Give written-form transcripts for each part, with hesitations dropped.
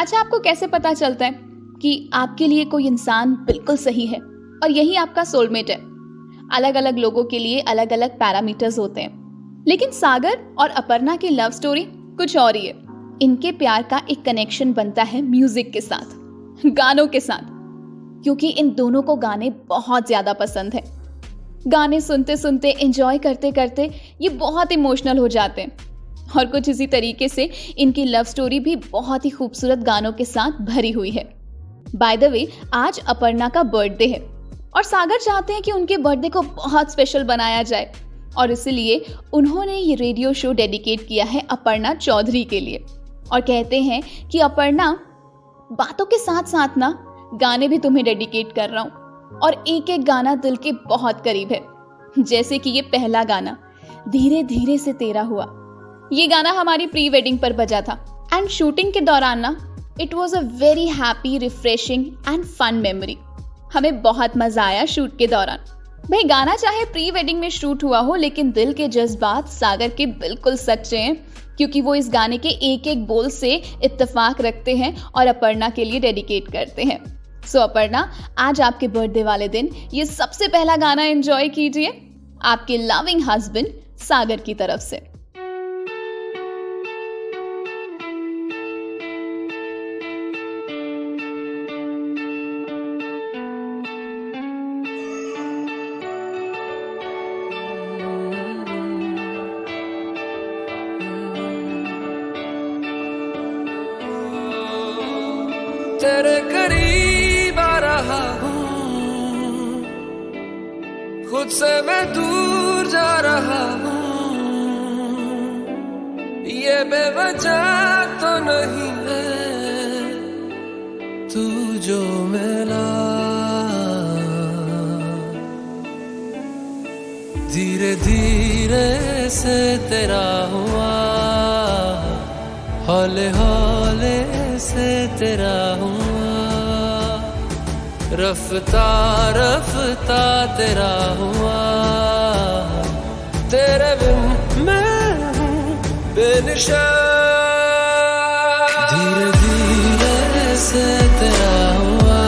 अच्छा, आपको कैसे पता चलता है कि आपके लिए कोई इंसान बिल्कुल सही है और यही आपका सोलमेट है? अलग अलग लोगों के लिए अलग अलग पैरामीटर्स होते हैं, लेकिन सागर और अपर्णा की लव स्टोरी कुछ और ही है। इनके प्यार का एक कनेक्शन बनता है म्यूजिक के साथ, गानों के साथ, क्योंकि इन दोनों को गाने बहुत ज्यादा पसंद है। गाने सुनते सुनते एंजॉय करते करते ये बहुत इमोशनल हो जाते हैं और कुछ इसी तरीके से इनकी लव स्टोरी भी बहुत ही खूबसूरत गानों के साथ भरी हुई है। बाय द वे, आज अपर्णा का बर्थडे है और सागर चाहते हैं कि उनके बर्थडे को बहुत स्पेशल बनाया जाए और इसलिए उन्होंने ये रेडियो शो डेडिकेट किया है अपर्णा चौधरी के लिए और कहते हैं कि अपर्णा, बातों के साथ साथ ना गाने भी तुम्हें डेडिकेट कर रहा हूँ और एक एक गाना दिल के बहुत करीब है। जैसे कि ये पहला गाना धीरे धीरे से तेरा हुआ, ये गाना हमारी प्री वेडिंग पर बजा था एंड शूटिंग के दौरान ना it was a very happy, refreshing and fun memory. हमें बहुत मजा आया शूट के दौरान। भाई, गाना चाहे प्री वेडिंग में शूट हुआ हो, लेकिन दिल के जज्बात सागर के बिल्कुल सच्चे हैं, क्योंकि वो इस गाने के एक एक बोल से इत्तेफाक रखते हैं और अपर्णा के लिए डेडिकेट करते हैं। सो अपर्णा, आज आपके बर्थडे वाले दिन ये सबसे पहला गाना एंजॉय कीजिए आपके लविंग हस्बैंड सागर की तरफ से। तेरे करीब आ रहा हूँ, खुद से मैं दूर जा रहा हूँ, ये बेवजह तो नहीं है तू जो मिला। धीरे धीरे से तेरा हुआ, हौले हौले से तेरा हुआ, रफ्ता रफ्ता तेरा हुआ, तेरे बिन मैं हूँ बेनिशा। धीरे धीरे से तेरा हुआ,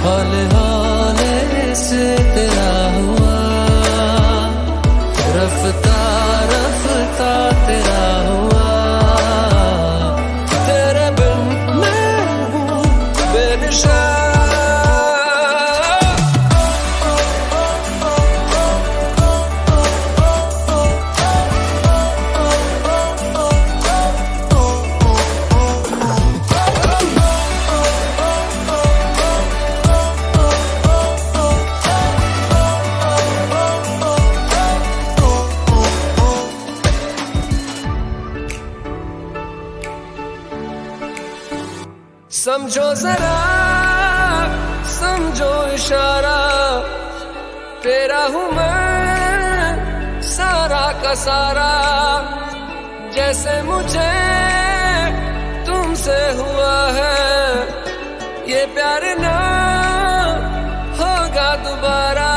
हौले हौले से तेरा हुआ, रफ्ता रफ्ता तेरा हुआ, समझो जरा, समझो इशारा, तेरा हूँ मैं सारा का सारा। जैसे मुझे तुमसे हुआ है, ये प्यार ना होगा दोबारा।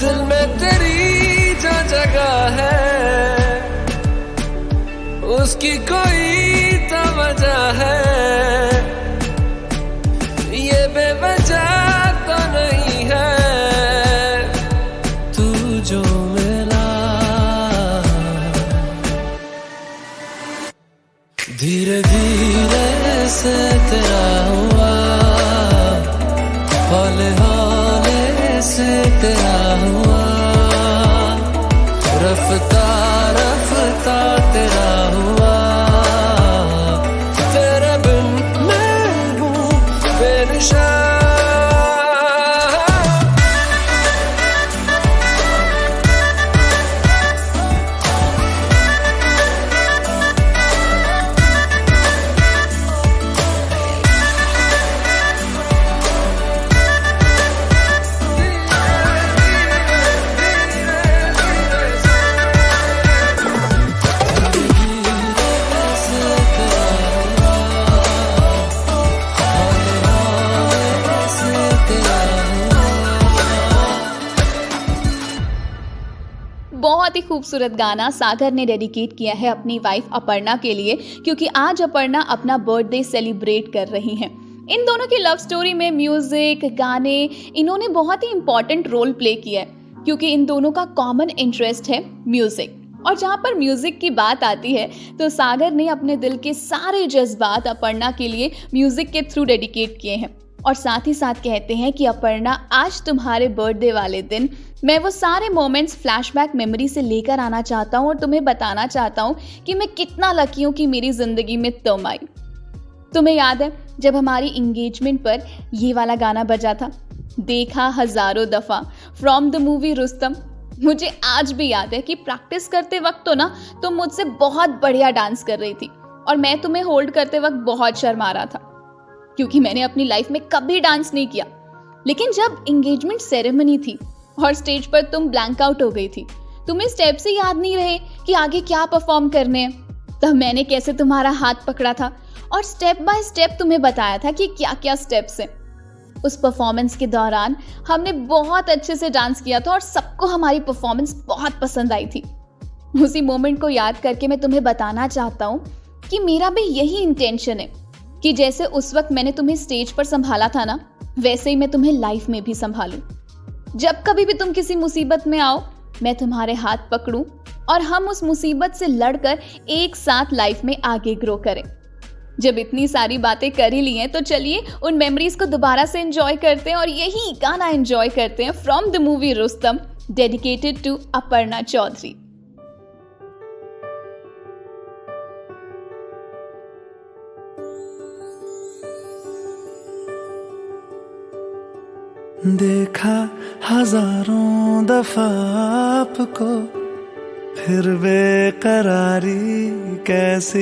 दिल में तेरी जो जगह है, उसकी कोई तो वजह है, ये बेवजह तो नहीं है तू जो मिला। धीरे धीरे से तेरा हुआ, हौले हौले से तेरा हुआ, रफ्ता रफ्ता तेरा हुआ, तेरे बिन मैं हूँ बेनिशा। खूबसूरत गाना सागर ने डेडिकेट किया है अपनी वाइफ अपर्णा के लिए, क्योंकि आज अपर्णा अपना बर्थडे सेलिब्रेट कर रही हैं। इन दोनों की लव स्टोरी में म्यूजिक, गाने, इन्होंने बहुत ही इंपॉर्टेंट रोल प्ले किया है, क्योंकि इन दोनों का कॉमन इंटरेस्ट है म्यूजिक। और जहाँ पर म्यूजिक की बात आती है तो सागर ने अपने दिल के सारे जज्बात अपर्णा के लिए म्यूजिक के थ्रू डेडिकेट किए हैं। और साथ ही साथ कहते हैं कि अपर्णा, आज तुम्हारे बर्थडे वाले दिन मैं वो सारे मोमेंट्स फ्लैशबैक मेमोरी से लेकर आना चाहता हूँ और तुम्हें बताना चाहता हूँ कि मैं कितना लकी हूँ कि मेरी जिंदगी में तुम आई। तुम्हें याद है जब हमारी एंगेजमेंट पर ये वाला गाना बजा था, देखा हजारों दफा, फ्रॉम द मूवी रुस्तम। मुझे आज भी याद है कि प्रैक्टिस करते वक्त तो ना तुम मुझसे बहुत बढ़िया डांस कर रही थी और मैं तुम्हें होल्ड करते वक्त बहुत शर्मा रहा था, क्योंकि मैंने अपनी लाइफ में कभी डांस नहीं किया। लेकिन जब एंगेजमेंट सेरेमनी थी और स्टेज पर तुम ब्लैंक आउट हो गई थी, तुम्हें स्टेप से याद नहीं रहे कि आगे क्या परफॉर्म करने हैं, तब मैंने कैसे तुम्हारा हाथ पकड़ा था और स्टेप बाय स्टेप तुम्हें बताया था कि क्या क्या स्टेप्स हैं। उस परफॉर्मेंस के दौरान हमने बहुत अच्छे से डांस किया था और सबको हमारी परफॉर्मेंस बहुत पसंद आई थी। उसी मोमेंट को याद करके मैं तुम्हें बताना चाहता हूँ कि मेरा भी यही इंटेंशन है कि जैसे उस वक्त मैंने तुम्हें स्टेज पर संभाला था ना, वैसे ही मैं तुम्हें लाइफ में भी संभालूं। जब कभी भी तुम किसी मुसीबत में आओ, मैं तुम्हारे हाथ पकड़ूं और हम उस मुसीबत से लड़कर एक साथ लाइफ में आगे ग्रो करें। जब इतनी सारी बातें कर ही ली हैं तो चलिए उन मेमोरीज को दोबारा से एंजॉय करते हैं और यही गाना एंजॉय करते हैं from the movie Rustom, dedicated to Aparna Chaudhary. देखा हजारों दफा आपको, फिर बेकरारी कैसी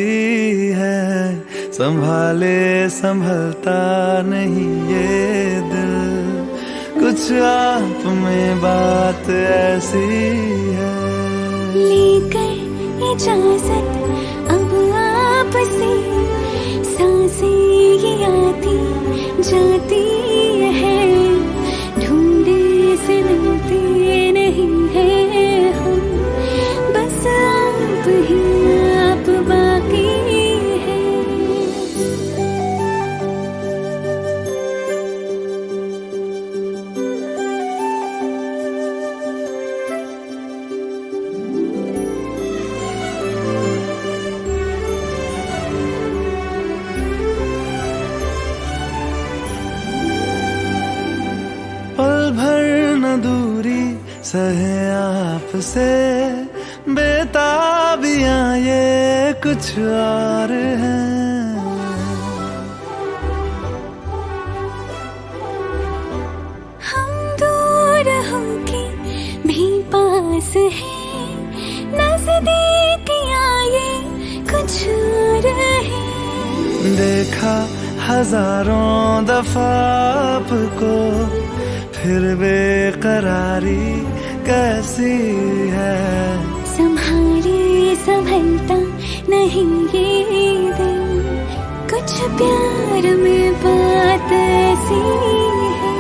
है, संभाले संभलता नहीं ये दिल, कुछ आप में बात ऐसी है। लेकर इजाजत अब आपसे, सांसें ये आती जाती है, ढूंढे से मिलते नहीं है हम, बस आप ही आप बाकी है। पल भर न दूरी सहे आपसे, बेताबियां ये कुछ और हैं। हम दूर होके भी पास हैं, नजदीकियां ये कुछ और हैं। देखा हजारों दफा आपको, फिर बेकरारी कैसी है, संभाले संभलता नहीं ये दिल, कुछ प्यार में बात ऐसी है।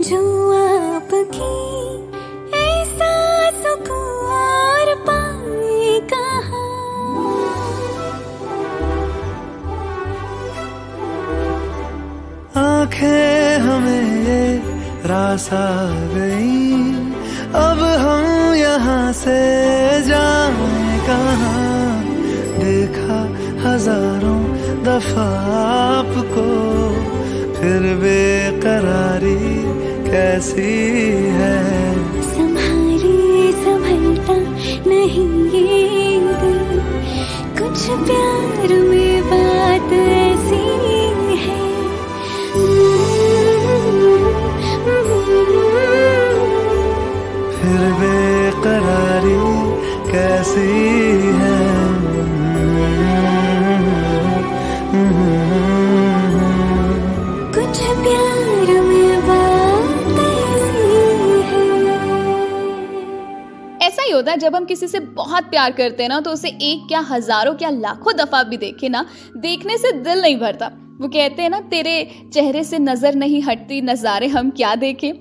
जो आपकी ऐसा सुकून और पाए कहाँ, आंखें हमें ये रास आ गई, अब हम यहाँ से जाएं कहाँ। देखा हजारों दफा आपको, फिर बेकरारी कैसी है, संभाले संभलता नहीं ये दिल, कुछ प्यार में बात ऐसी है। फिर बेकरारी कैसी है, होता है जब हम किसी से बहुत प्यार करते हैं ना, तो उसे एक क्या हजारों क्या लाखों दफा भी देखे ना, देखने से दिल नहीं भरता। वो कहते हैं ना, तेरे चेहरे से नजर नहीं हटती, नजारे हम क्या देखें।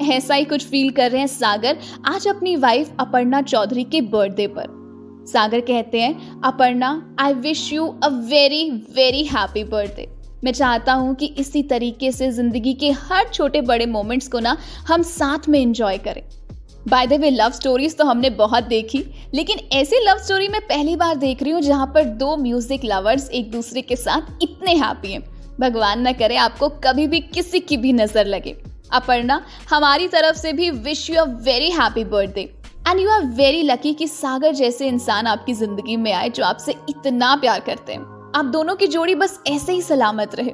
ऐसा ही कुछ फील कर रहे हैं सागर आज अपनी वाइफ अपर्णा चौधरी के बर्थडे पर। सागर कहते हैं, Aparna I wish you a very very happy birthday. मैं चाहता हूँ कि इसी तरीके से जिंदगी के हर छोटे बड़े मोमेंट्स को ना हम साथ में एंजॉय करें। By the way, love stories तो हमने बहुत देखी, लेकिन ऐसी लव स्टोरी मैं पहली बार देख रही हूँ जहाँ पर दो म्यूजिक लवर्स एक दूसरे के साथ इतने हैप्पी हैं। भगवान न करे आपको कभी भी किसी की भी नजर लगे। अपर्णा, हमारी तरफ से भी wish you a very happy birthday and you are very lucky कि सागर जैसे इंसान आपकी जिंदगी में आए जो आपसे इतना प्यार करते हैं। आप दोनों की जोड़ी बस ऐसे ही सलामत रहे।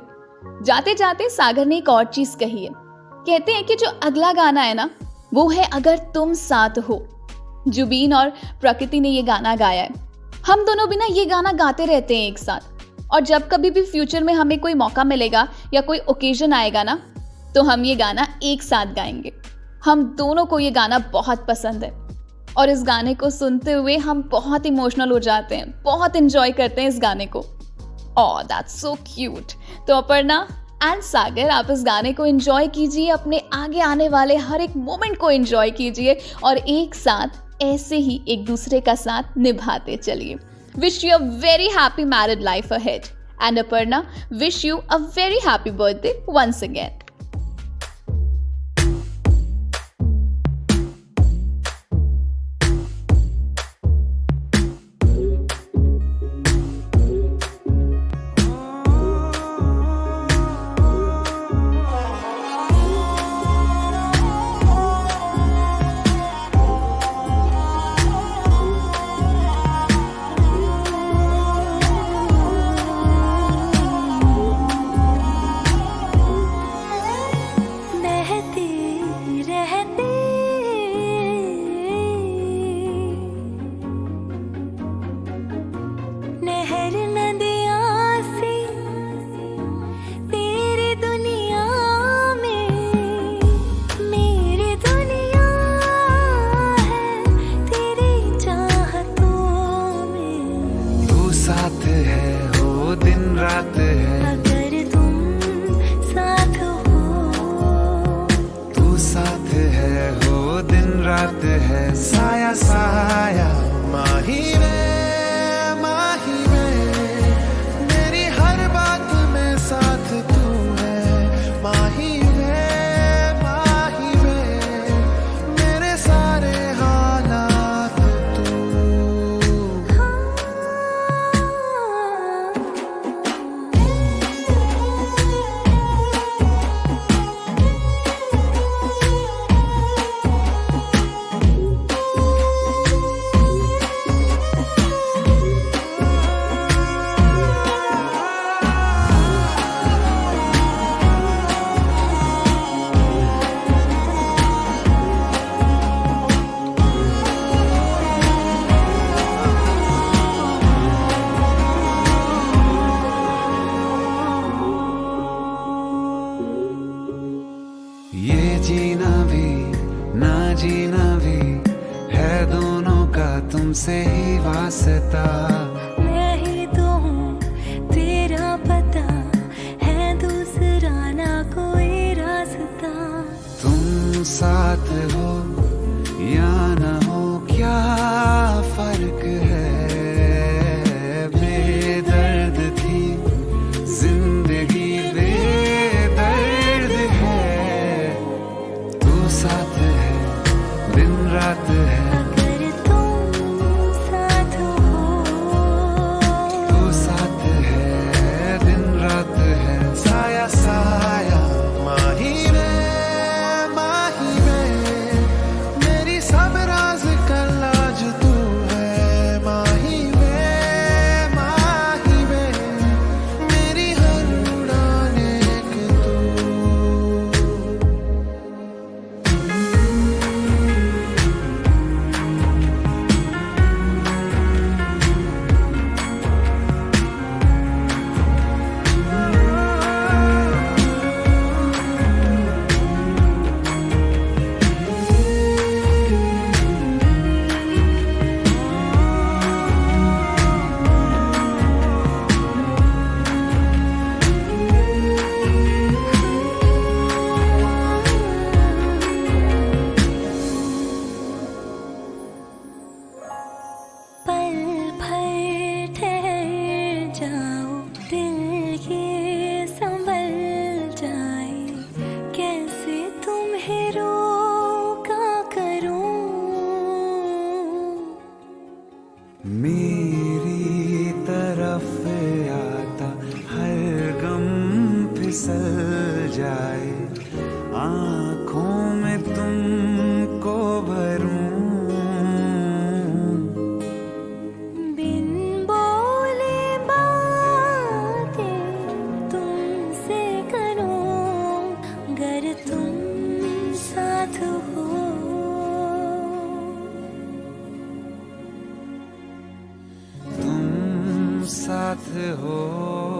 जाते जाते सागर ने एक और चीज कही है। कहते हैं कि जो अगला गाना है ना, वो है अगर तुम साथ हो। जुबीन और प्रकृति ने ये गाना गाया है। हम दोनों भी ना ये गाना गाते रहते हैं एक साथ, और जब कभी भी फ्यूचर में हमें कोई मौका मिलेगा या कोई ओकेजन आएगा ना, तो हम ये गाना एक साथ गाएंगे। हम दोनों को ये गाना बहुत पसंद है और इस गाने को सुनते हुए हम बहुत इमोशनल हो जाते हैं, बहुत एंजॉय करते हैं इस गाने को। Oh that's so cute. तो अपर्णा एंड सागर, आप इस गाने को एंजॉय कीजिए, अपने आगे आने वाले हर एक मोमेंट को एंजॉय कीजिए और एक साथ ऐसे ही एक दूसरे का साथ निभाते चलिए। Wish you a very happy married life ahead and Aparna, wish you a very happy birthday once again. साथ है हो दिन रात है, अगर तुम साथ हो। तू साथ है हो दिन रात है, साया साया माही में मेरी हर बात में साथ तू है। माही में मेरे सारे हालात तू। ये जीना भी ना जीना भी है दोनों का तुमसे ही वास्ता। मैं ही तो हूँ तेरा पता, है दूसरा ना कोई रास्ता। तुम साथ हो या न हो क्या फर्क है, बेदर्द थी जिंदगी बेदर्द है। तू साथ है दिन रात है, अगर तुम साथ हो। जाए, आँखों में तुमको भरूं, बिन बोले बातें तुमसे करूं, गर तुम साथ हो। तुम साथ हो।